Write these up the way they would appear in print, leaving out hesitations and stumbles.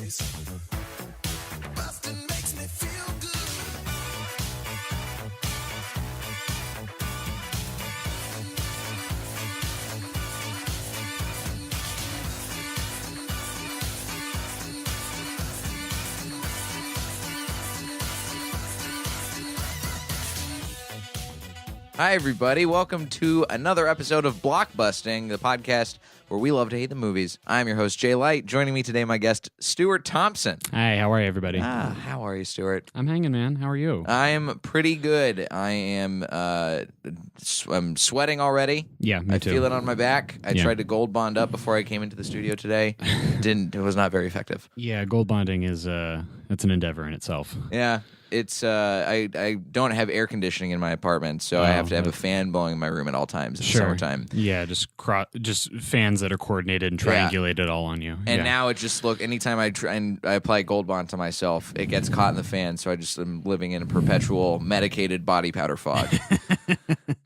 place. Busting makes me feel good. Hi, everybody. Welcome to another episode of Blockbusting, the podcast where we love to hate the movies. I'm your host, Jay Light. Joining me today, my guest, Stuart Thompson. Hi, how are you, everybody? How are you, Stuart? I'm hanging, man. How are you? I'm pretty good. I am I'm sweating already. Yeah, me too. I feel it on my back. I tried to gold bond up before I came into the studio today. It was not very effective. Yeah, gold bonding is it's an endeavor in itself. Yeah. It's I don't have air conditioning in my apartment, so I have to have a fan blowing in my room at all times in the summertime. Yeah, just fans that are coordinated and triangulated all on you. And now it just anytime I try and I apply Gold Bond to myself, it gets caught in the fan, so I just am living in a perpetual medicated body powder fog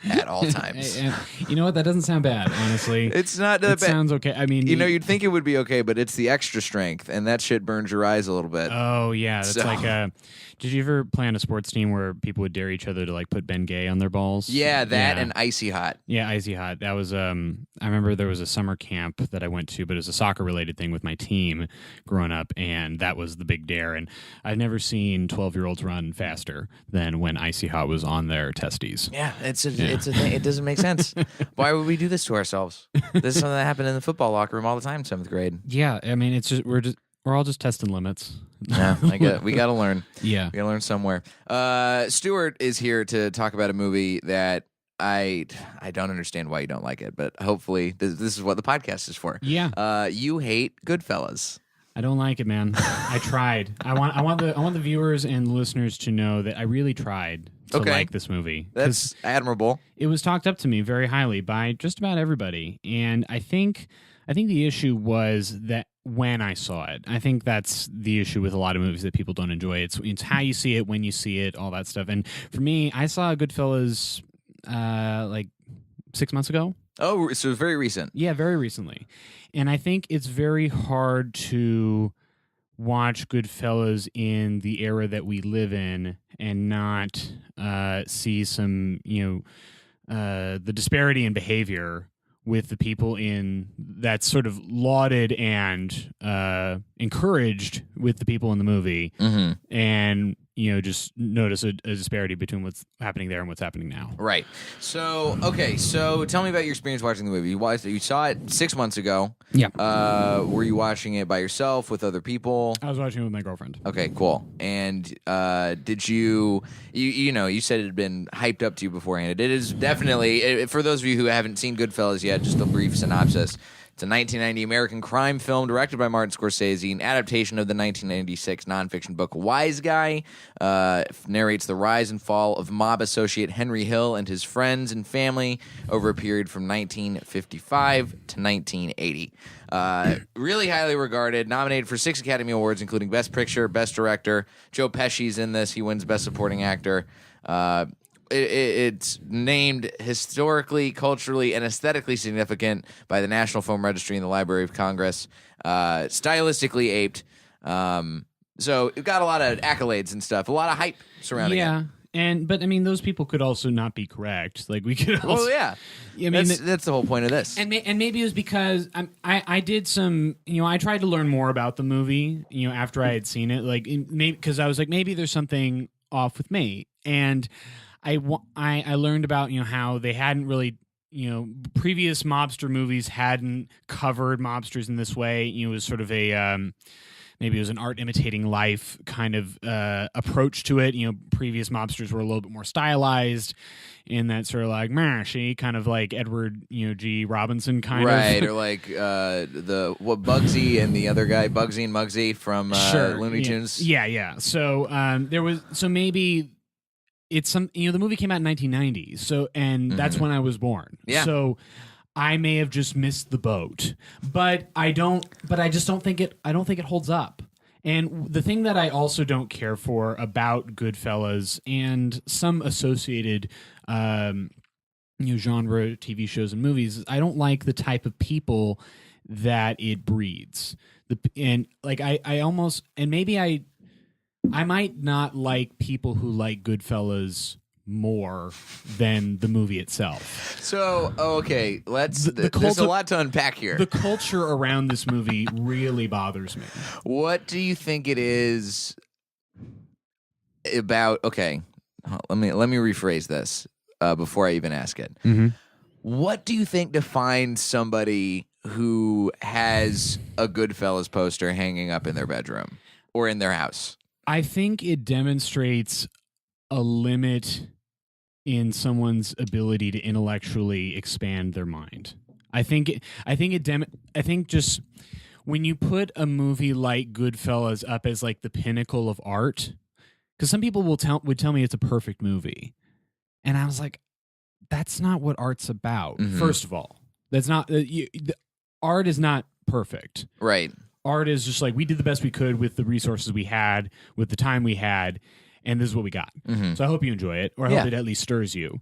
at all times. You know what? That doesn't sound bad, honestly. It's not that bad. It sounds okay. I mean, you'd think it would be okay, but it's the extra strength, and that shit burns your eyes a little bit. Oh yeah, that's like did you ever play on a sports team where people would dare each other to like put Bengay on their balls? Yeah, that and Icy Hot. Yeah, Icy Hot. That was I remember there was a summer camp that I went to, but it was a soccer related thing with my team growing up, and that was the big dare. And I've never seen 12-year-olds run faster than when Icy Hot was on their testes. Yeah, it's a thing. It doesn't make sense. Why would we do this to ourselves? This is something that happened in the football locker room all the time in 7th grade. Yeah, I mean it's just we're all just testing limits. Yeah, we got to learn. Yeah. We got to learn somewhere. Stuart is here to talk about a movie that I don't understand why you don't like it, but hopefully this is what the podcast is for. Yeah. You hate Goodfellas. I don't like it, man. I tried. I want the viewers and listeners to know that I really tried to like this movie. That's admirable. It was talked up to me very highly by just about everybody, and I think the issue was that when I saw it, I think that's the issue with a lot of movies that people don't enjoy. It's how you see it, when you see it, all that stuff. And for me, I saw Goodfellas like 6 months ago. Oh, so very recent. Yeah, very recently. And I think it's very hard to watch Goodfellas in the era that we live in and not see some, the disparity in behavior with the people that's sort of lauded and encouraged with the people in the movie, and just notice a disparity between what's happening there and what's happening now. Right. So tell me about your experience watching the movie. You saw it 6 months ago. Yeah. Were you watching it by yourself, with other people? I was watching it with my girlfriend. Okay, cool. And did you said it had been hyped up to you beforehand. It is definitely, for those of you who haven't seen Goodfellas yet, just a brief synopsis. It's a 1990 American crime film directed by Martin Scorsese, an adaptation of the 1996 nonfiction book Wise Guy. Narrates the rise and fall of mob associate Henry Hill and his friends and family over a period from 1955 to 1980. Really highly regarded, nominated for 6 Academy Awards, including Best Picture, Best Director. Joe Pesci's in this. He wins Best Supporting Actor. It's named historically, culturally, and aesthetically significant by the National Film Registry and the Library of Congress. Stylistically aped. So it got a lot of accolades and stuff, a lot of hype surrounding it. But I mean, those people could also not be correct. Like we could also. Oh yeah, I mean that's the whole point of this. And maybe it was because I did some. I tried to learn more about the movie. After I had seen it, like maybe because I was like, maybe there's something off with me, and I learned about how they hadn't really previous mobster movies hadn't covered mobsters in this way. It was sort of a maybe it was an art imitating life kind of approach to it. Previous mobsters were a little bit more stylized in that sort of like mashy kind of like Edward G. Robinson kind of right, or like Bugsy and the other guy Bugsy and Muggsy from Looney Tunes. Yeah. So maybe. It's the movie came out in 1990, and that's when I was born. Yeah. So I may have just missed the boat, but I just don't think it holds up. And the thing that I also don't care for about Goodfellas and some associated genre TV shows and movies is I don't like the type of people that it breeds. And like I almost, and maybe I might not like people who like Goodfellas more than the movie itself. So, okay, let's. The There's a of- lot to unpack here. The culture around this movie really bothers me. What do you think it is about? Okay, let me rephrase this before I even ask it. Mm-hmm. What do you think defines somebody who has a Goodfellas poster hanging up in their bedroom or in their house? I think it demonstrates a limit in someone's ability to intellectually expand their mind. I think just when you put a movie like Goodfellas up as like the pinnacle of art, because some people would tell me it's a perfect movie, and I was like, that's not what art's about. Mm-hmm. First of all, that's not art is not perfect. Right. Art is just like we did the best we could with the resources we had, with the time we had, and this is what we got. Mm-hmm. So I hope you enjoy it, or I hope it at least stirs you.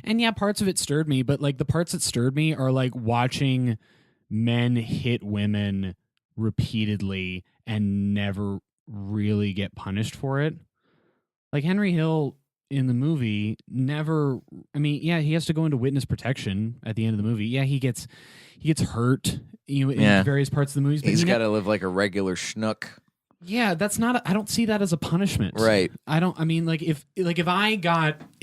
And yeah, parts of it stirred me, but like the parts that stirred me are like watching men hit women repeatedly and never really get punished for it. Like Henry Hill in the movie never, I mean, yeah, he has to go into witness protection at the end of the movie. Yeah, he gets hurt, in various parts of the movies. But He's got to live like a regular schnook. Yeah, that's not. I don't see that as a punishment. Right. I don't. I mean, if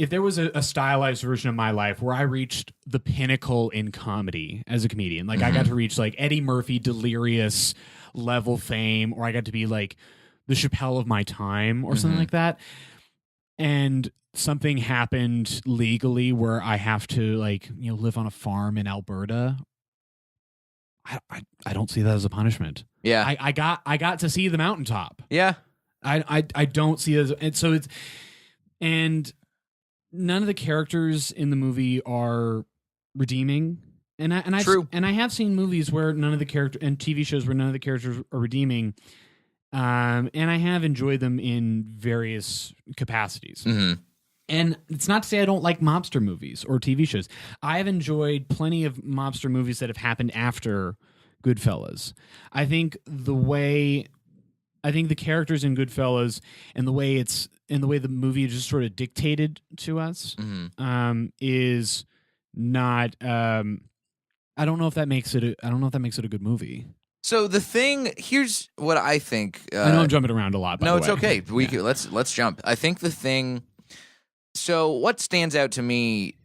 there was a stylized version of my life where I reached the pinnacle in comedy as a comedian, like I got to reach like Eddie Murphy delirious level fame, or I got to be like the Chappelle of my time or something like that, and something happened legally where I have to live on a farm in Alberta. I don't see that as a punishment. Yeah. I got to see the mountaintop. Yeah. I don't see it as, and so it's, and none of the characters in the movie are redeeming. And I have seen movies where none of the characters, and TV shows where none of the characters are redeeming. And I have enjoyed them in various capacities. Mm-hmm. And it's not to say I don't like mobster movies or TV shows. I have enjoyed plenty of mobster movies that have happened after Goodfellas. I think the characters in Goodfellas and the way the movie just sort of dictated to us is not. I don't know if that makes it. I don't know if that makes it a good movie. So here's what I think. I know I'm jumping around a lot. By no, the it's way. okay. Let's jump. I think the thing. So what stands out to me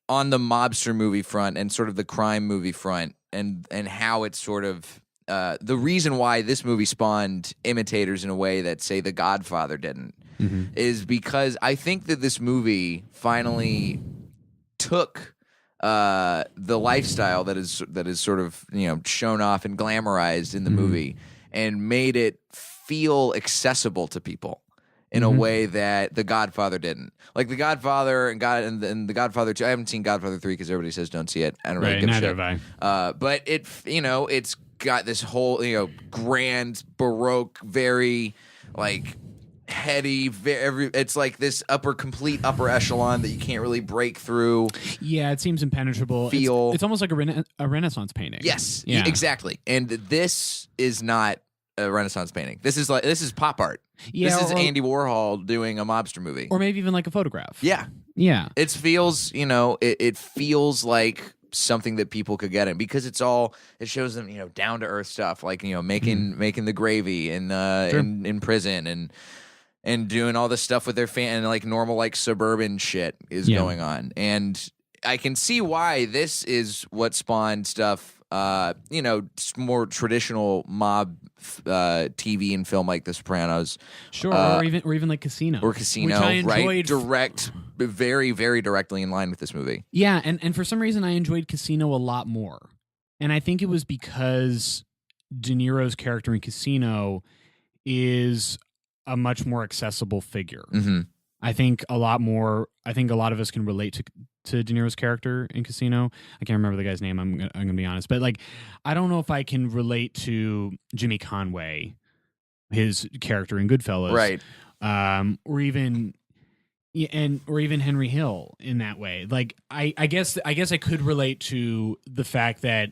on the mobster movie front and sort of the crime movie front, and how it's sort of the reason why this movie spawned imitators in a way that, say, The Godfather didn't, is because I think that this movie finally took the lifestyle that is sort of shown off and glamorized in the movie and made it feel accessible to people in a way that The Godfather didn't. Like The Godfather and The Godfather 2. I haven't seen Godfather 3 because everybody says don't see it. I don't really give a shit. Neither have I. But it's got this whole grand Baroque, very heady. It's like this complete upper echelon that you can't really break through. Yeah, it seems impenetrable. It's almost like a Renaissance painting. Yes, yeah. Exactly. And this is not a Renaissance painting. This is pop art. Yeah, this is Andy Warhol doing a mobster movie, or maybe even like a photograph. Yeah. It feels it feels like something that people could get in because it shows them down to earth stuff like making the gravy in prison and doing all this stuff with their and like normal suburban shit is going on, and I can see why this is what spawned stuff. More traditional mob TV and film like The Sopranos, sure, or even like Casino, which I enjoyed, right? Very, very directly in line with this movie. Yeah, and for some reason I enjoyed Casino a lot more, and I think it was because De Niro's character in Casino is a much more accessible figure. Mm-hmm. I think a lot of us can relate to De Niro's character in Casino. I can't remember the guy's name. I'm gonna be honest, but I don't know if I can relate to Jimmy Conway, his character in Goodfellas, right? Or even Henry Hill in that way. I guess I could relate to the fact that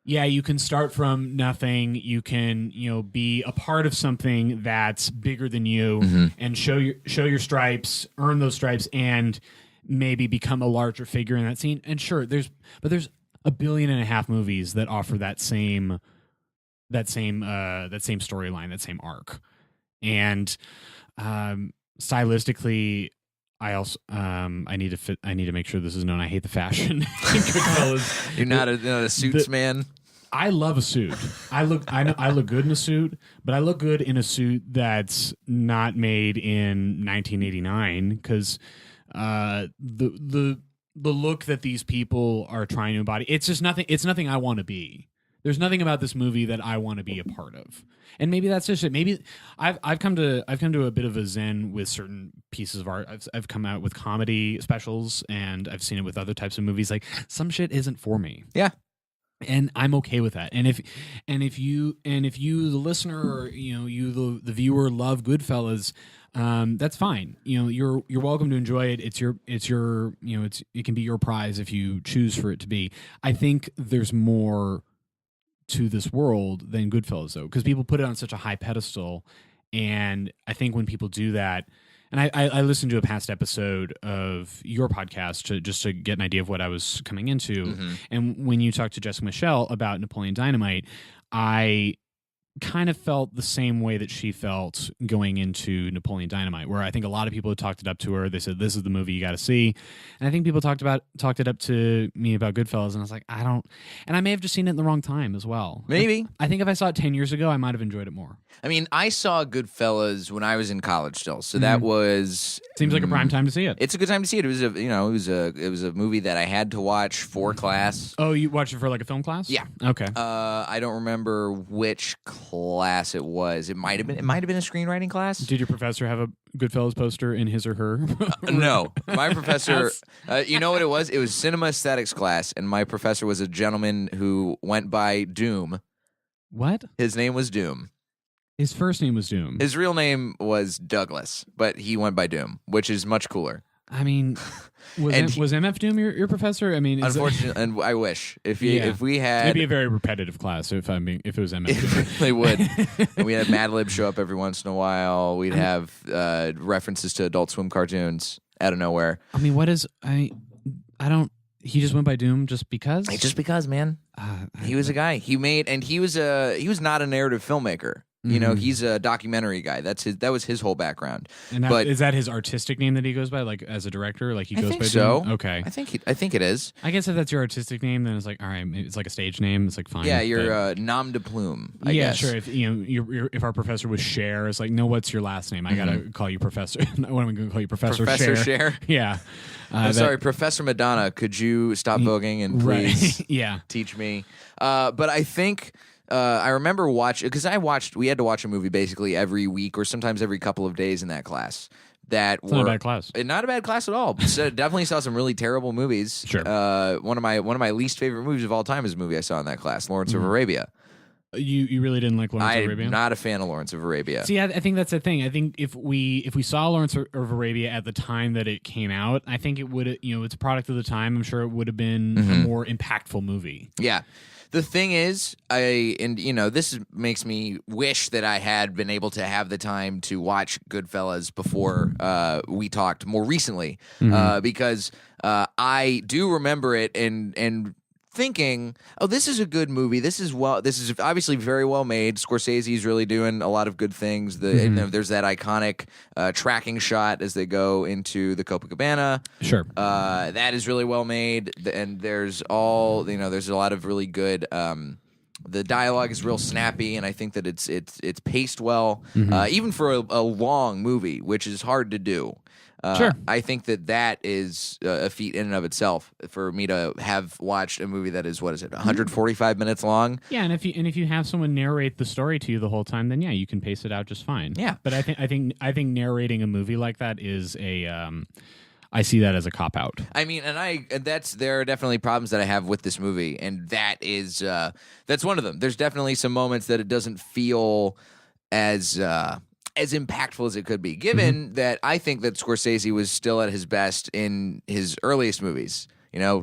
Yeah, you can start from nothing. You can, be a part of something that's bigger than you, and show your stripes, earn those stripes, and maybe become a larger figure in that scene. And sure, there's 1.5 billion movies that offer that same storyline, that same arc. And stylistically, I also I need to make sure this is known. I hate the fashion. Goodfellas. You're not a suits man. I love a suit. I look good in a suit, but I look good in a suit that's not made in 1989 because the look that these people are trying to embody, it's just nothing. It's nothing I want to be. There's nothing about this movie that I want to be a part of. And maybe that's just it. Maybe I've come to a bit of a zen with certain pieces of art. I've come out with comedy specials, and I've seen it with other types of movies. Like, some shit isn't for me. Yeah. And I'm okay with that. And if you the listener, or you the viewer, love Goodfellas, that's fine. You're welcome to enjoy it. It can be your prize if you choose for it to be. I think there's more to this world than Goodfellas, though, because people put it on such a high pedestal. And I think when people do that, and I listened to a past episode of your podcast to get an idea of what I was coming into. Mm-hmm. And when you talked to Jessica Michelle about Napoleon Dynamite, I kind of felt the same way that she felt going into Napoleon Dynamite, where I think a lot of people had talked it up to her. They said, this is the movie you got to see. And I think people talked it up to me about Goodfellas, and I was like, I don't, and I may have just seen it in the wrong time as well. Maybe. I think if I saw it 10 years ago, I might have enjoyed it more. I mean, I saw Goodfellas when I was in college still, so that was seems like a prime time to see it. It's a good time to see it. It was a movie that I had to watch for class. Oh, you watched it for like a film class? Yeah. Okay. I don't remember which class it was. It might have been a screenwriting class. Did your professor have a Goodfellas poster in his or her? No, my professor. You know what it was? It was cinema aesthetics class, and my professor was a gentleman who went by Doom. What? His name was Doom. His first name was Doom. His real name was Douglas, but he went by Doom, which is much cooler. I mean, was MF Doom your professor? I mean, unfortunately, and I wish if we had, it'd be a very repetitive class if it was MF. It really would. And we had Mad Lib show up every once in a while. We'd have references to Adult Swim cartoons out of nowhere. I mean, I don't. He just went by Doom just because. Just because, man. He was a guy. He was not a narrative filmmaker. Mm-hmm. He's a documentary guy. That was his whole background. And is that his artistic name that he goes by, like as a director? Like he goes by so. Doom? Okay. I think it is. I guess if that's your artistic name, then it's like, all right, it's like a stage name. It's like fine. Yeah, you're nom de plume. I guess. Sure. If if our professor was Cher, it's like, no, what's your last name? I gotta call you Professor. What am I gonna call you, Professor Cher? Yeah. I'm sorry, Professor Madonna. Could you stop voguing and please teach me? But I think. I remember watching because we had to watch a movie basically every week or sometimes every couple of days in that class. Not a bad class. Not a bad class at all. So definitely saw some really terrible movies. Sure. One of my least favorite movies of all time is a movie I saw in that class, Lawrence of Arabia. You really didn't like Lawrence of Arabia? I'm not a fan of Lawrence of Arabia. See, I think that's the thing. I think if we saw Lawrence of Arabia at the time that it came out, I think it would, it's a product of the time. I'm sure it would have been a more impactful movie. Yeah. The thing is, this makes me wish that I had been able to have the time to watch Goodfellas before we talked more recently, because I do remember it and thinking, oh, this is a good movie. This is obviously very well made. Scorsese's really doing a lot of good things. There's that iconic tracking shot as they go into the Copacabana. Sure. That is really well made, and there's a lot of really good. The dialogue is real snappy, and I think that it's paced well, even for a long movie, which is hard to do. Sure. I think that is a feat in and of itself for me to have watched a movie that is 145 minutes long. Yeah, and if you have someone narrate the story to you the whole time, then you can pace it out just fine. Yeah, but I think narrating a movie like that is I see that as a cop out. I mean, there are definitely problems that I have with this movie, and that's one of them. There's definitely some moments that it doesn't feel as impactful as it could be, given that I think that Scorsese was still at his best in his earliest movies.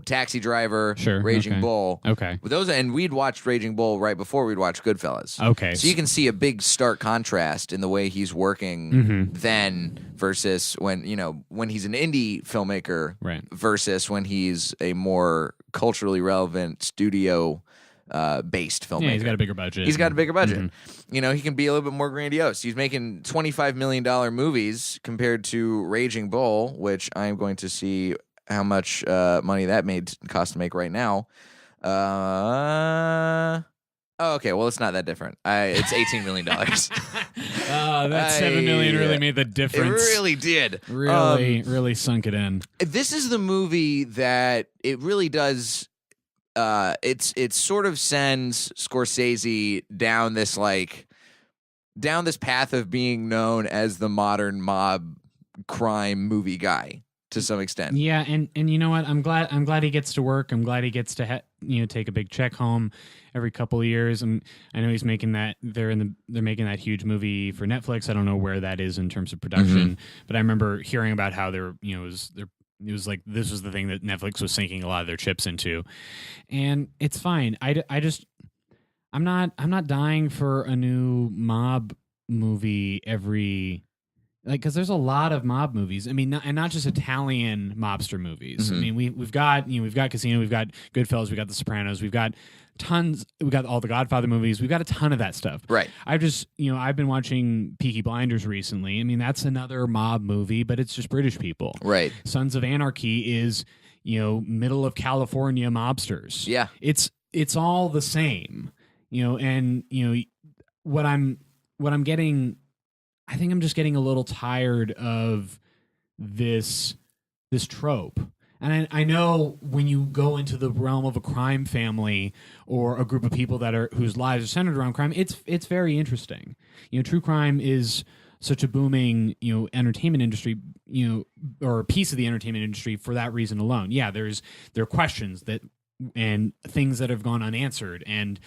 Taxi Driver, Sure, Raging okay. Bull. Okay. With those, and we'd watched Raging Bull right before we'd watched Goodfellas. Okay. So you can see a big stark contrast in the way he's working Mm-hmm. then versus when he's an indie filmmaker, Right. versus when he's a more culturally relevant studio based filmmaker. Yeah, he's got a bigger budget. He's got a bigger budget. Mm-hmm. He can be a little bit more grandiose. He's making $25 million movies compared to Raging Bull, which I'm going to see how much money that cost to make right now. Okay, well, it's not that different. It's $18 million. That $7 million really made the It difference. really did. Really sunk it in. This is the movie that it really does. It sort of sends Scorsese down this path of being known as the modern mob crime movie guy to some extent. Yeah, and you know what? I'm glad he gets to work. I'm glad he gets to take a big check home every couple of years. I know he's making that. They're making that huge movie for Netflix. I don't know where that is in terms of production, but I remember hearing about how it was like this was the thing that Netflix was sinking a lot of their chips into, and it's fine. I'm not dying for a new mob movie because there's a lot of mob movies. I mean, and not just Italian mobster movies. I mean, we've got Casino, we've got Goodfellas, we've got The Sopranos, we've got tons. We've got all the Godfather movies. We've got a ton of that stuff. Right. I've been watching Peaky Blinders recently. I mean, that's another mob movie, but it's just British people. Right. Sons of Anarchy is middle of California mobsters. Yeah. It's all the same. And what I'm getting. I think I'm just getting a little tired of this trope. And I know when you go into the realm of a crime family or a group of people whose lives are centered around crime, it's very interesting. True crime is such a booming, entertainment industry, or a piece of the entertainment industry for that reason alone. Yeah, there are questions and things that have gone unanswered, and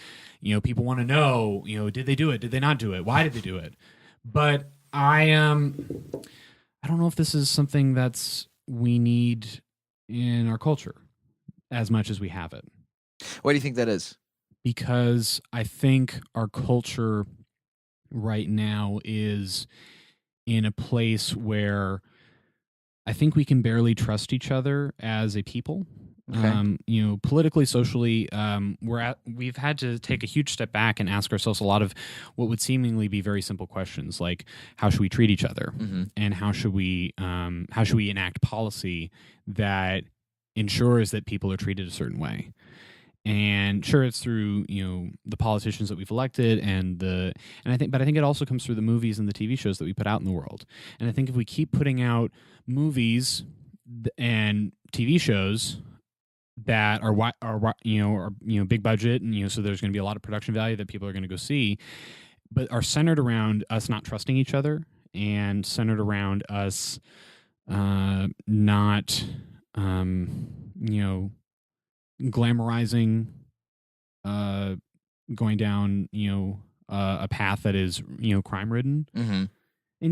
people want to know, did they do it? Did they not do it? Why did they do it? But I don't know if this is something we need in our culture as much as we have it. Why do you think that is? Because I think our culture right now is in a place where I think we can barely trust each other as a people. Okay. Politically, socially, we've had to take a huge step back and ask ourselves a lot of what would seemingly be very simple questions, like how should we treat each other, and how should we enact policy that ensures that people are treated a certain way. And sure, it's through the politicians that we've elected, but I think it also comes through the movies and the TV shows that we put out in the world. And I think if we keep putting out movies and TV shows that are big budget, and so there's going to be a lot of production value that people are going to go see, but are centered around us not trusting each other and centered around us not glamorizing going down a path that is crime ridden. And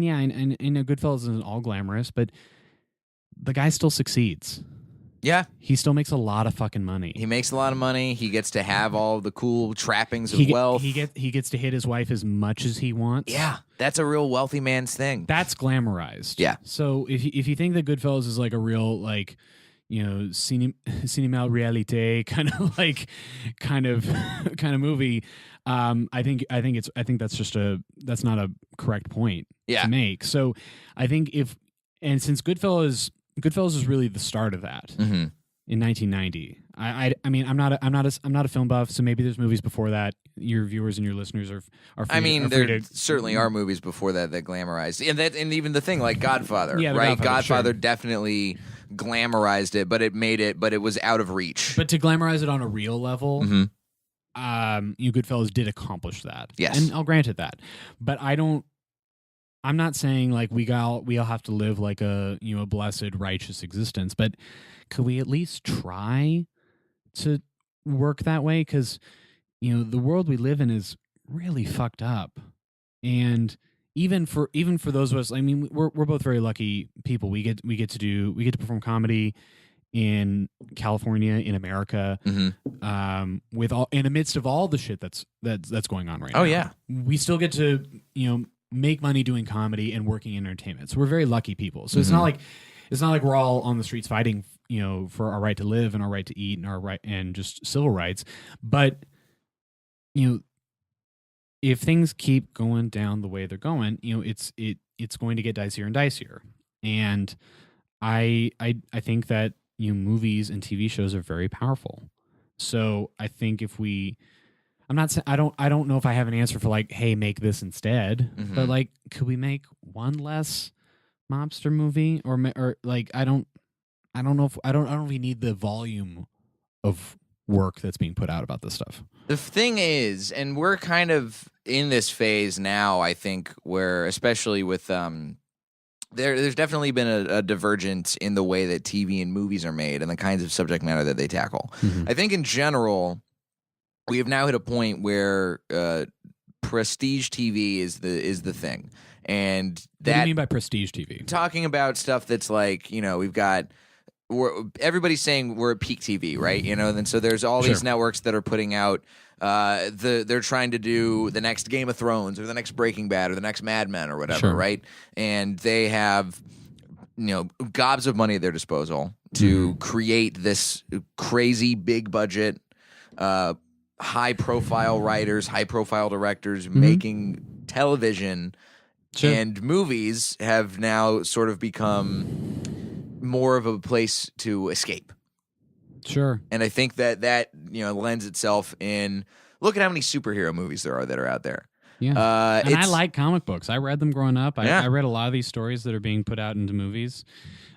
yeah, and Goodfellas isn't all glamorous, but the guy still succeeds. Yeah. He still makes a lot of fucking money. He makes a lot of money. He gets to have all the cool trappings of wealth. He gets to hit his wife as much as he wants. Yeah, that's a real wealthy man's thing. That's glamorized. Yeah. So if you think that Goodfellas is like a real cinema realite kind of movie, I think that's not a correct point to make. So I think since Goodfellas is really the start of that in 1990. I mean, I'm not a film buff, so maybe there's movies before that. Your viewers and your listeners are free. I mean, free there to, certainly are movies before that glamorized, and even the thing like Godfather, Yeah, right? Godfather sure. definitely glamorized it, but it was out of reach. But to glamorize it on a real level, Goodfellas did accomplish that. Yes, and I'll grant it that. But I'm not saying like we all have to live like a blessed righteous existence, but could we at least try to work that way? Because the world we live in is really fucked up, and even for those of us, I mean, we're both very lucky people. We get to perform comedy in California, in America, with all in the midst of all the shit that's going on right now. Oh, yeah. We still get to, make money doing comedy and working in entertainment. So we're very lucky people. So it's not like we're all on the streets fighting, for our right to live and our right to eat and our right and just civil rights. But, if things keep going down the way they're going, it's going to get dicier and dicier. And I think that movies and TV shows are very powerful. So I think if I'm not saying I don't know if I have an answer for like, hey, make this instead, but like, could we make one less mobster movie or like I don't know if we need the volume of work that's being put out about this stuff. The thing is, and we're kind of in this phase now, I think, where especially with there's definitely been a divergence in the way that TV and movies are made and the kinds of subject matter that they tackle. I think in general, we have now hit a point where prestige TV is the thing. And that, what do you mean by prestige TV? Talking about stuff that's like, everybody's saying we're at peak TV, right? And so there's all these networks that are putting out they're trying to do the next Game of Thrones or the next Breaking Bad or the next Mad Men or whatever, right? And they have gobs of money at their disposal to create this crazy big budget, high profile writers, high profile directors making television, and movies have now sort of become more of a place to escape. Sure. And I think that lends itself in, look at how many superhero movies there are that are out there. Yeah. And I like comic books. I read them growing up. I read a lot of these stories that are being put out into movies.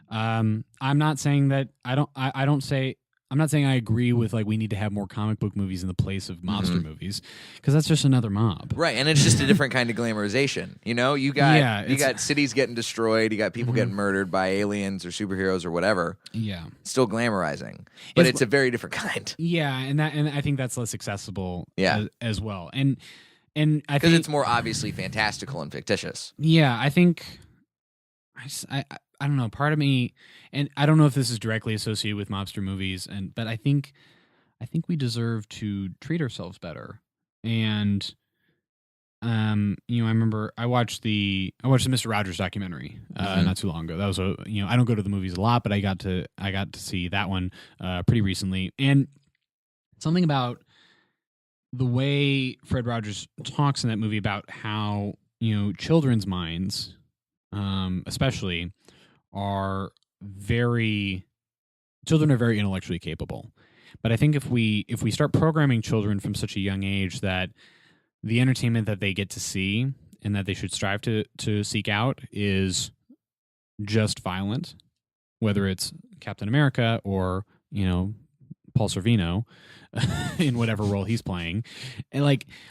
I'm not saying that I'm not saying I agree with like we need to have more comic book movies in the place of mobster movies, because that's just another mob. Right, and it's just a different kind of glamorization. You got cities getting destroyed, you got people getting murdered by aliens or superheroes or whatever. Yeah. Still glamorizing. But it's a very different kind. Yeah, and I think that's less accessible as well. And I think because it's more obviously fantastical and fictitious. Yeah, I think I don't know, part of me, and I don't know if this is directly associated with mobster movies, but I think we deserve to treat ourselves better. And I remember I watched the Mr. Rogers documentary not too long ago. That was I don't go to the movies a lot, but I got to see that one pretty recently. And something about the way Fred Rogers talks in that movie about how children's minds, especially, children are very intellectually capable. But I think if we start programming children from such a young age that the entertainment that they get to see and that they should strive to seek out is just violent, whether it's Captain America or Paul Sorvino in whatever role he's playing, and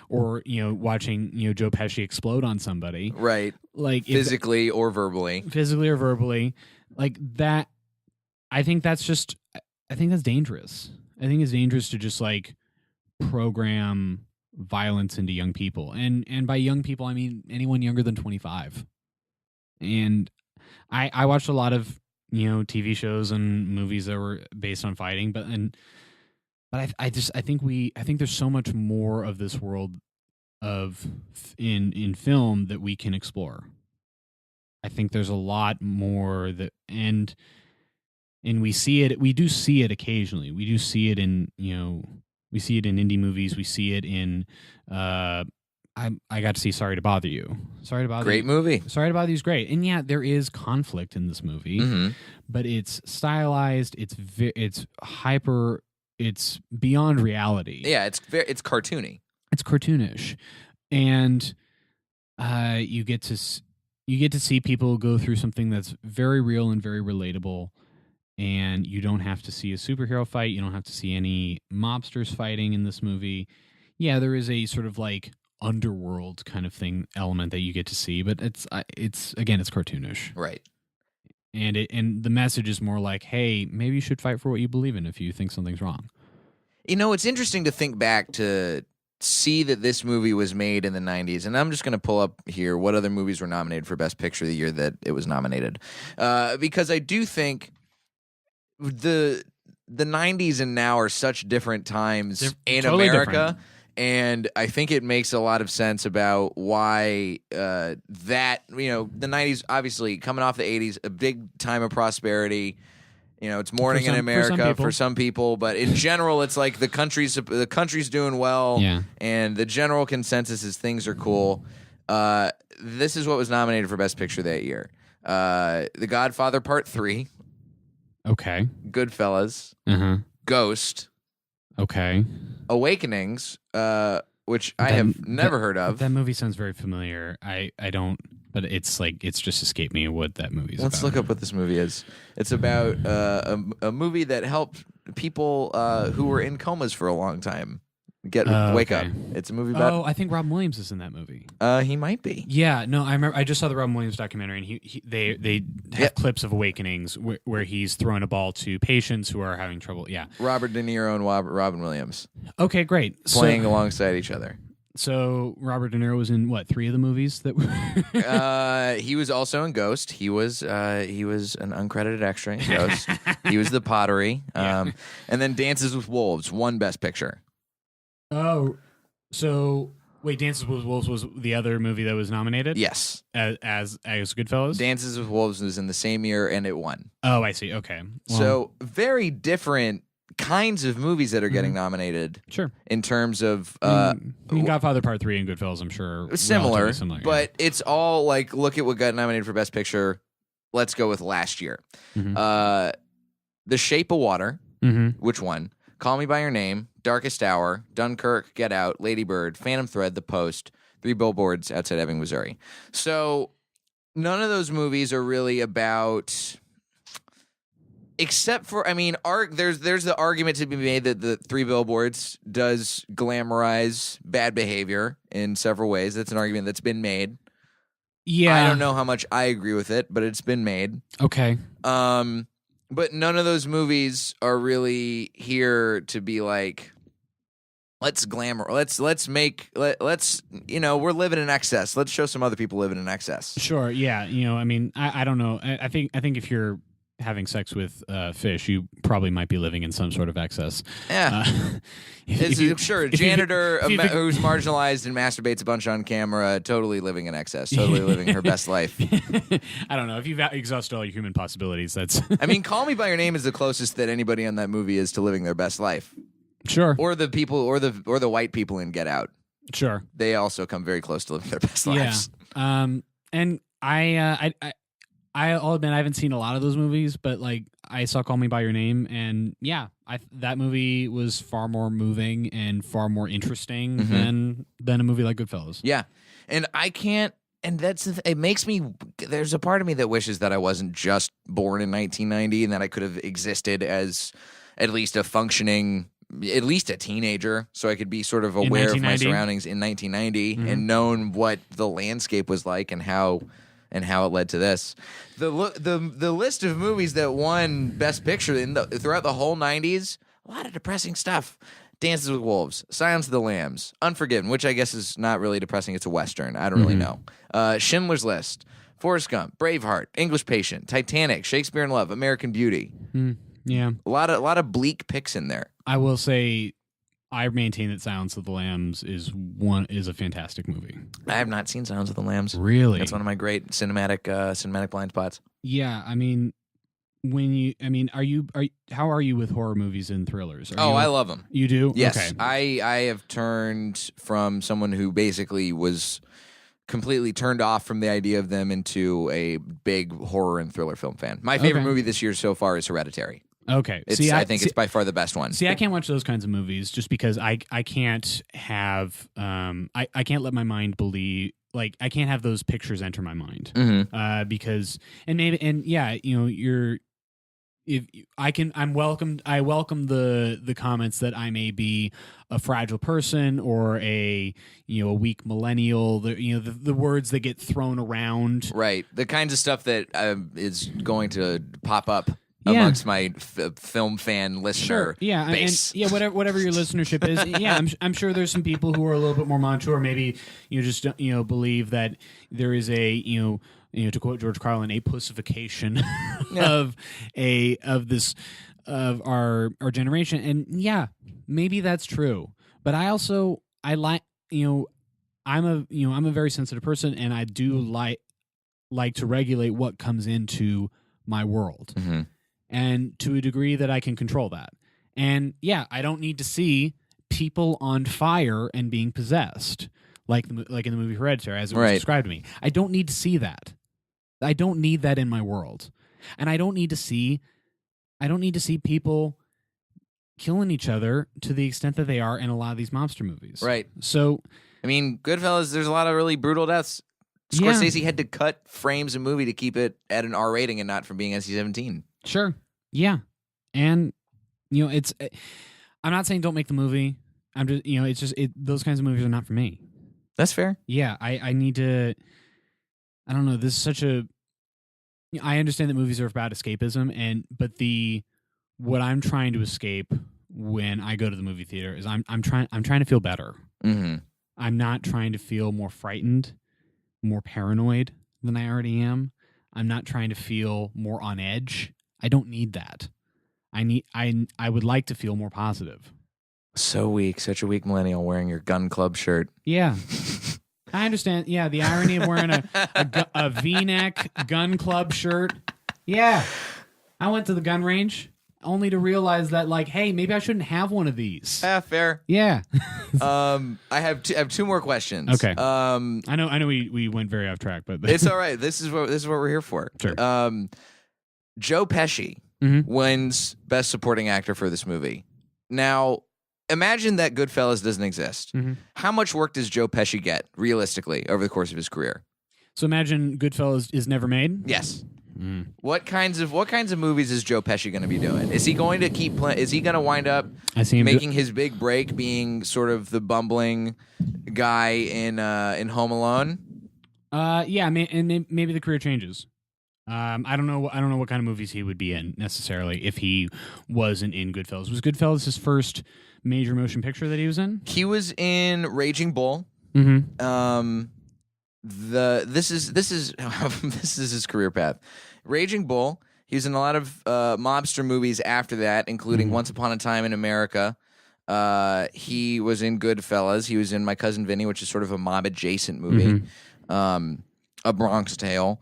watching Joe Pesci explode on somebody, right? Like physically or verbally, like that. I think that's dangerous. I think it's dangerous to just like program violence into young people, and by young people I mean anyone younger than 25. And I watched a lot of TV shows and movies that were based on fighting, but I think there's so much more of this world in film that we can explore. I think there's a lot more that and we see it. We do see it occasionally. We do see it in we see it in indie movies. We see it in I got to see Sorry to Bother You. Great movie. Sorry to Bother You is great. And yeah, there is conflict in this movie, but it's stylized. It's hyper. It's beyond reality. Yeah, it's cartoony. It's cartoonish, and you get to see people go through something that's very real and very relatable. And you don't have to see a superhero fight. You don't have to see any mobsters fighting in this movie. Yeah, there is a sort of like underworld kind of thing element that you get to see, but it's cartoonish, right? And the message is more like, hey, maybe you should fight for what you believe in if you think something's wrong. It's interesting to think back to see that this movie was made in the 90s, and I'm just going to pull up here what other movies were nominated for Best Picture the year that it was nominated, because I do think the 90s and now are such different times in totally America. different. And I think it makes a lot of sense about why that, the 90s, obviously coming off the 80s, a big time of prosperity. It's morning in America for some people, but in general, it's like the country's doing well, Yeah. and the general consensus is things are cool. This is what was nominated for Best Picture that year: The Godfather Part 3, Okay. Goodfellas, Ghost, Okay. Awakenings, which I have never heard of. That movie sounds very familiar. I don't, but it's just escaped me what that movie is. Let's look up what this movie is. It's about a movie that helped people who were in comas for a long time wake up. It's a movie about. Oh, I think Robin Williams is in that movie. He might be. Yeah, no, I remember. I just saw the Robin Williams documentary, and they have clips of Awakenings where he's throwing a ball to patients who are having trouble. Yeah, Robert De Niro and Robin Williams okay, great. playing alongside each other. So Robert De Niro was in what, 3 of the movies that were? He was also in Ghost. He was an uncredited extra in Ghost. He was the pottery. And then Dances with Wolves won Best Picture. Oh, so wait, Dances with Wolves was the other movie that was nominated? Yes. As Goodfellas? Dances with Wolves was in the same year, and it won. Oh, I see. Okay. Well, So very different kinds of movies that are getting nominated. Sure. In terms of I mean, Godfather Part 3 and Goodfellas, I'm sure, are similar, relatively similar, but it's all like, look at what got nominated for Best Picture. Let's go with last year. The Shape of Water, which won? Call Me by Your Name, Darkest Hour, Dunkirk, Get Out, Lady Bird, Phantom Thread, The Post, 3 Billboards Outside Ebbing, Missouri. So none of those movies are really about, except for, there's the argument to be made that the 3 Billboards does glamorize bad behavior in several ways. That's an argument that's been made. Yeah. I don't know how much I agree with it, but it's been made. Okay. But none of those movies are really here to be like, let's glamour, let's we're living in excess. Let's show some other people living in excess. Sure. Yeah. I don't know. I think if you're having sex with fish, you probably might be living in some sort of excess. Yeah. Sure. A janitor who's marginalized and masturbates a bunch on camera, totally living in excess, totally living her best life. I don't know. If you've exhausted all your human possibilities, that's... Call Me by Your Name is the closest that anybody on that movie is to living their best life. Sure. Or the people, or the white people in Get Out. Sure. They also come very close to living their best lives. Yeah. And I'll admit I haven't seen a lot of those movies, but I saw Call Me by Your Name, and that movie was far more moving and far more interesting than a movie like Goodfellas. Yeah, and I can't. And it makes me. There's a part of me that wishes that I wasn't just born in 1990 and that I could have existed as at least a functioning, at least a teenager, so I could be sort of aware of my surroundings in 1990 and known what the landscape was like and how it led to this. The list of movies that won Best Picture throughout the whole 90s, a lot of depressing stuff. Dances with Wolves, Silence of the Lambs, Unforgiven, which I guess is not really depressing. It's a Western. I don't really know. Schindler's List, Forrest Gump, Braveheart, English Patient, Titanic, Shakespeare in Love, American Beauty. Yeah. A lot of bleak picks in there. I will say I maintain that Silence of the Lambs is a fantastic movie. I have not seen Silence of the Lambs. Really? That's one of my great cinematic blind spots. Yeah, how are you with horror movies and thrillers? I love them. You do? Yes. Okay. I have turned from someone who basically was completely turned off from the idea of them into a big horror and thriller film fan. My favorite movie this year so far is Hereditary. Okay. I think it's by far the best one. See, I can't watch those kinds of movies just because I can't have I can't let my mind believe, I can't have those pictures enter my mind. Because I welcome the comments that I may be a fragile person or a weak millennial, the words that get thrown around. Right. The kinds of stuff that is going to pop up amongst my film fan listener base. And whatever your listenership is. I'm sure there's some people who are a little bit more mature, maybe just believe that there is a to quote George Carlin, a pussification of our generation. And yeah, maybe that's true. But I like, I'm a very sensitive person, and I do like to regulate what comes into my world, and to a degree that I can control that. And yeah, I don't need to see people on fire and being possessed, like in the movie Hereditary, as it was described to me. I don't need to see that. I don't need that in my world, and I don't need to see people killing each other to the extent that they are in a lot of these mobster movies. Right. So, I mean, Goodfellas, there's a lot of really brutal deaths. Scorsese had to cut frames of movie to keep it at an R rating and not from being NC-17. Sure. Yeah. And, it's... I'm not saying don't make the movie. I'm just, it's just those kinds of movies are not for me. That's fair. Yeah, I need to... I don't know. This is such a... I understand that movies are about escapism, but what I'm trying to escape when I go to the movie theater is I'm trying to feel better. Mm-hmm. I'm not trying to feel more frightened, more paranoid than I already am. I'm not trying to feel more on edge. I don't need that. I would like to feel more positive. So weak, such a weak millennial wearing your gun club shirt. Yeah. I understand. Yeah, the irony of wearing a V-neck gun club shirt. Yeah. I went to the gun range only to realize that, like, hey, maybe I shouldn't have one of these. Fair. Yeah. I have two more questions. Okay. I know we went very off track, but it's all right. This is what we're here for. Sure. Joe Pesci wins Best Supporting Actor for this movie. Now, imagine that Goodfellas doesn't exist. How much work does Joe Pesci get realistically over the course of his career? So imagine Goodfellas is never made? Yes. What kinds of movies is Joe Pesci going to be doing? Is he going to keep playing? Is he going to wind up making his big break, being sort of the bumbling guy in Home Alone? Yeah, and maybe the career changes. I don't know what kind of movies he would be in necessarily if he wasn't in Goodfellas. Was Goodfellas his first major motion picture that he was in? He was in Raging Bull. This is this is his career path. Raging Bull. He was in a lot of mobster movies after that, including Once Upon a Time in America. He was in Goodfellas. He was in My Cousin Vinny, which is sort of a mob adjacent movie. A Bronx Tale.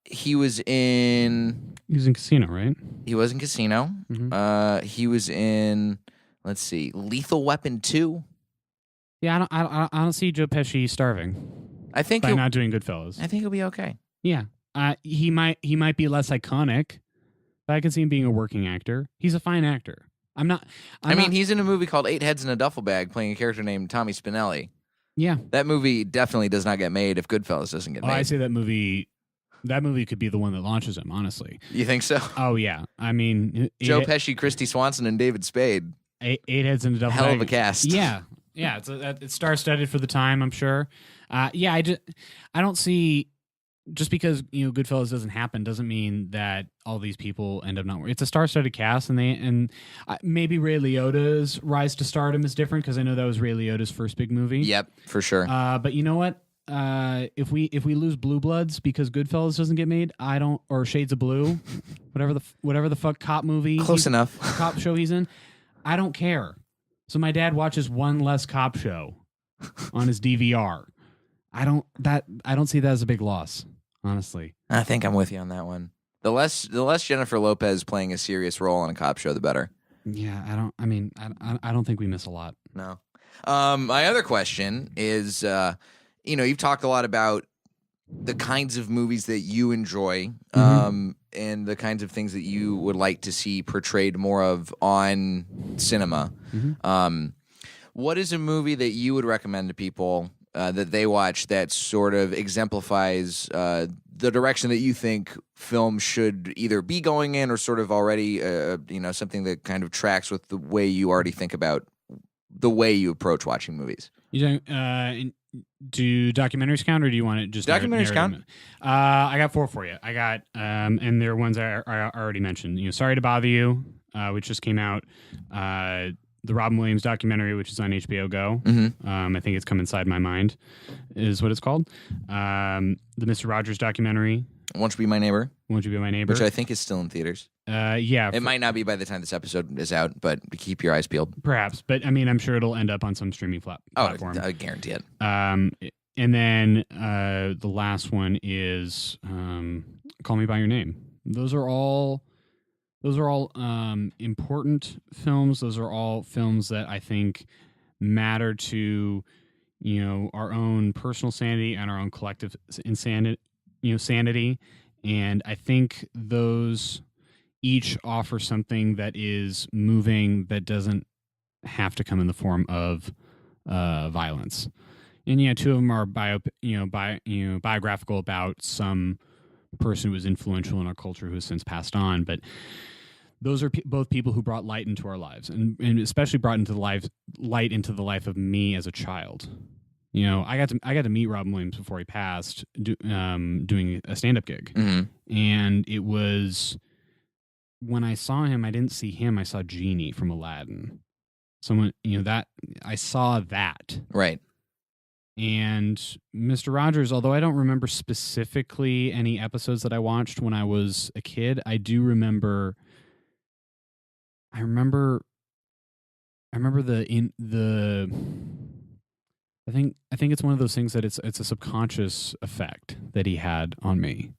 He was in Casino, right? He was in Casino. He was in, let's see, Lethal Weapon 2. Yeah, I don't see Joe Pesci starving. I think by not doing Goodfellas. I think he'll be okay. Yeah, he might be less iconic, but I can see him being a working actor. He's a fine actor. I mean, he's in a movie called 8 Heads in a Duffel Bag, playing a character named Tommy Spinelli. Yeah, that movie definitely does not get made if Goodfellas doesn't get made. I say that movie. That movie could be the one that launches him. Honestly, you think so? Oh yeah. I mean, Joe Pesci, Christy Swanson, and David Spade. 8 Heads in a Duffel Bag. Hell of a cast. Yeah. Yeah, it's star-studded for the time, I'm sure. Yeah, I don't see, just because Goodfellas doesn't happen doesn't mean that all these people end up not. It's a star-studded cast, and maybe Ray Liotta's rise to stardom is different because I know that was Ray Liotta's first big movie. Yep, for sure. But you know what? If we lose Blue Bloods because Goodfellas doesn't get made, or Shades of Blue, whatever the fuck cop movie, close enough, cop show he's in, I don't care. So my dad watches one less cop show on his DVR. I don't see that as a big loss, honestly. I think I'm with you on that one. The less Jennifer Lopez playing a serious role on a cop show, the better. Yeah, I don't think we miss a lot. No. My other question is, you've talked a lot about the kinds of movies that you enjoy, and the kinds of things that you would like to see portrayed more of on cinema. What is a movie that you would recommend to people that they watch that sort of exemplifies the direction that you think film should either be going in or sort of already, something that kind of tracks with the way you already think about the way you approach watching movies? You do documentaries count, or do you want it just documentaries count? I got 4 for you. I got and they're ones I already mentioned. Sorry to Bother You, which just came out. the Robin Williams documentary, which is on HBO Go. I think it's Come Inside My Mind, is what it's called. The Mr. Rogers documentary. Won't You Be My Neighbor? Won't You Be My Neighbor? Which I think is still in theaters. Yeah. It might not be by the time this episode is out, but keep your eyes peeled. Perhaps. But I mean, I'm sure it'll end up on some streaming platform. I guarantee it. And then the last one is Call Me By Your Name. Those are all important films. Those are all films that I think matter to, our own personal sanity and our own collective insanity. Sanity. And I think those each offer something that is moving, that doesn't have to come in the form of violence. And yeah, two of them are biographical about some person who was influential in our culture who has since passed on. But those are both people who brought light into our lives, and especially brought into light into the life of me as a child. I got to meet Robin Williams before he passed, doing a stand-up gig, and it was when I saw him. I didn't see him. I saw Genie from Aladdin. Someone, that I saw that right. And Mr. Rogers, although I don't remember specifically any episodes that I watched when I was a kid, I do remember. I remember I think it's one of those things that it's a subconscious effect that he had on me,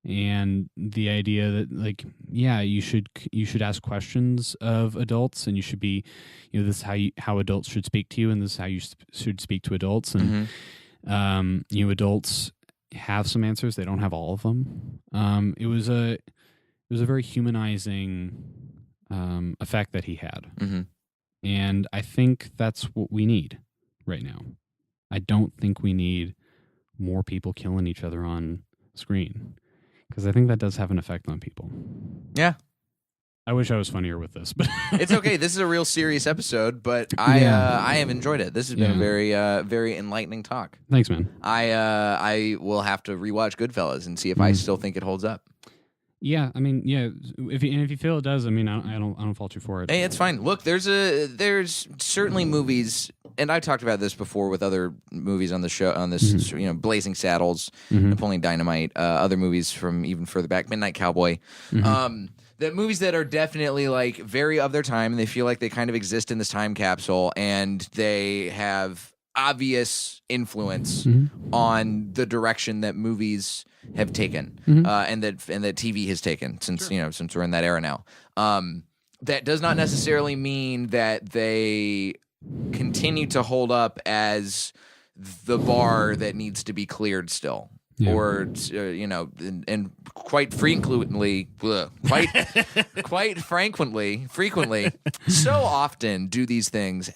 and the idea that you should ask questions of adults, and you should be, this is how adults should speak to you, and this is how you should speak to adults, and adults have some answers, they don't have all of them. It was a very humanizing effect that he had, and I think that's what we need right now. I don't think we need more people killing each other on screen, because I think that does have an effect on people. Yeah. I wish I was funnier with this, but it's okay. This is a real serious episode, but I have enjoyed it. This has been a very very enlightening talk. Thanks, man. I will have to rewatch Goodfellas and see if I still think it holds up. Yeah, I mean, if you feel it does, I mean, I don't fault you for it. Hey, it's fine. Look, there's certainly movies, and I talked about this before with other movies on the show, on this, Blazing Saddles, Napoleon Dynamite, other movies from even further back, Midnight Cowboy. That movies that are definitely like very of their time, and they feel like they kind of exist in this time capsule, and they have obvious influence on the direction that movies have taken, and that TV has taken since since we're in that era now. That does not necessarily mean that they continue to hold up as the bar that needs to be cleared still. Yeah. Or and quite frequently, frequently, so often do these things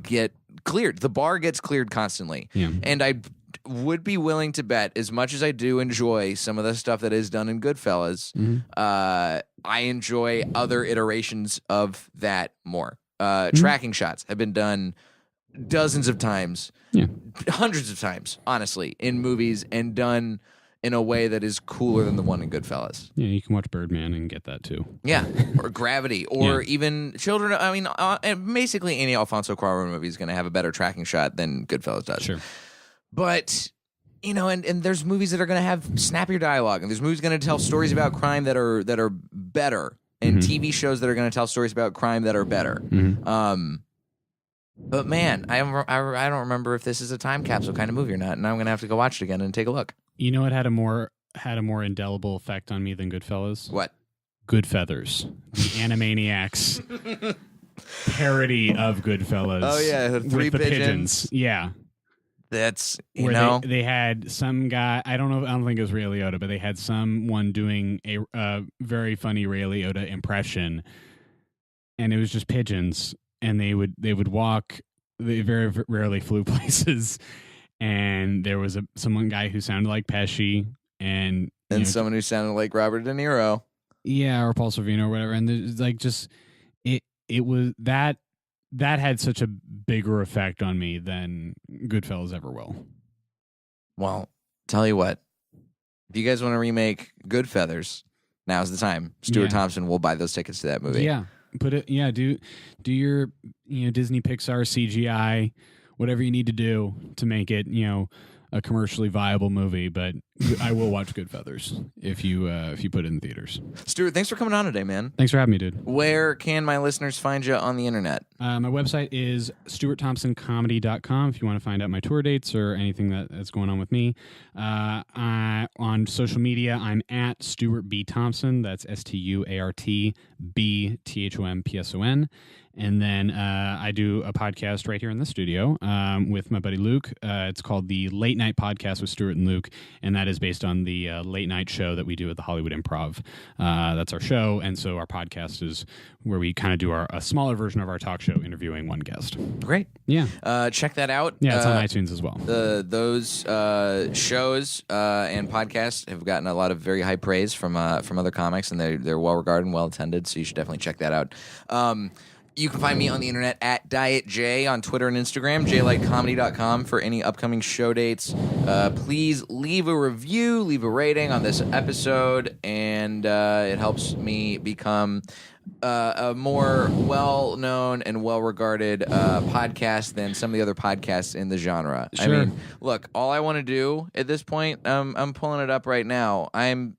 get cleared. The bar gets cleared constantly, and I would be willing to bet, as much as I do enjoy some of the stuff that is done in Goodfellas, I enjoy other iterations of that more. Tracking shots have been done dozens of times, hundreds of times, honestly, in movies, and done in a way that is cooler than the one in Goodfellas. Yeah, you can watch Birdman and get that too. Yeah, or Gravity, or even Children. I mean, and basically any Alfonso Cuarón movie is going to have a better tracking shot than Goodfellas does. Sure. But, and there's movies that are going to have snappier dialogue, and there's movies going to tell stories about crime that are better, and TV shows that are going to tell stories about crime that are better. But man, I don't remember if this is a time capsule kind of movie or not, and I'm going to have to go watch it again and take a look. You know what had a more indelible effect on me than Goodfellas? What? Goodfeathers, the Animaniacs parody of Goodfellas. Oh yeah, three with the pigeons. Yeah. That's they had some guy, I don't think it was Ray Liotta, but they had someone doing a very funny Ray Liotta impression, and it was just pigeons, and they would walk. They very rarely flew places, and there was some guy who sounded like Pesci, and someone who sounded like Robert De Niro, or Paul Sorvino or whatever, and there's like just it was that had such a bigger effect on me than Goodfellas ever will. Well, tell you what, if you guys want to remake Goodfellas, now's the time. Stuart Thompson will buy those tickets to that movie. Yeah. put it. Yeah, do your Disney Pixar CGI, whatever you need to do to make it a commercially viable movie. But I will watch Goodfellas if you put it in theaters. Stuart, thanks for coming on today, man. Thanks for having me, dude. Where can my listeners find you on the internet? My website is stuartthompsoncomedy.com if you want to find out my tour dates or anything that's going on with me. On social media, I'm at Stuart B. Thompson. That's StuartBThompson. And then I do a podcast right here in the studio with my buddy Luke. It's called the Late Night Podcast with Stuart and Luke, and that is based on the late night show that we do at the Hollywood Improv. That's our show, and so our podcast is where we kind of do a smaller version of our talk show, interviewing one guest. Great. Yeah. Check that out. Yeah, it's on iTunes as well. Those shows and podcasts have gotten a lot of very high praise from other comics, and they're well regarded and well attended. So you should definitely check that out. You can find me on the internet at Diet J on Twitter and Instagram, jlightcomedy.com for any upcoming show dates. Please leave a review, leave a rating on this episode, and it helps me become a more well-known and well-regarded podcast than some of the other podcasts in the genre. Sure. I mean, look, all I want to do at this point, I'm pulling it up right now. I'm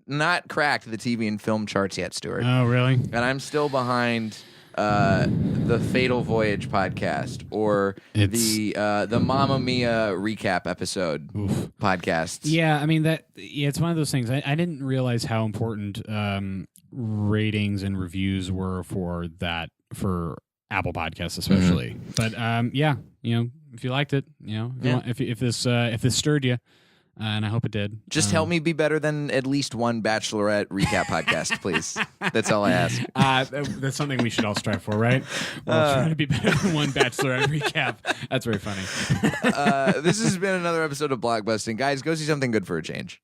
not cracked the TV and film charts yet, Stuart. Oh, really? And I'm still behind the Fatal Voyage podcast or the Mamma Mia recap episode podcast. Yeah, I mean it's one of those things. I didn't realize how important ratings and reviews were for Apple Podcasts especially. But yeah, if you liked it, if this stirred you. And I hope it did. Just help me be better than at least one Bachelorette recap podcast, please. That's all I ask. That's something we should all strive for, right? We're trying to be better than one Bachelorette recap. That's very funny. This has been another episode of Blockbusting. Guys, go see something good for a change.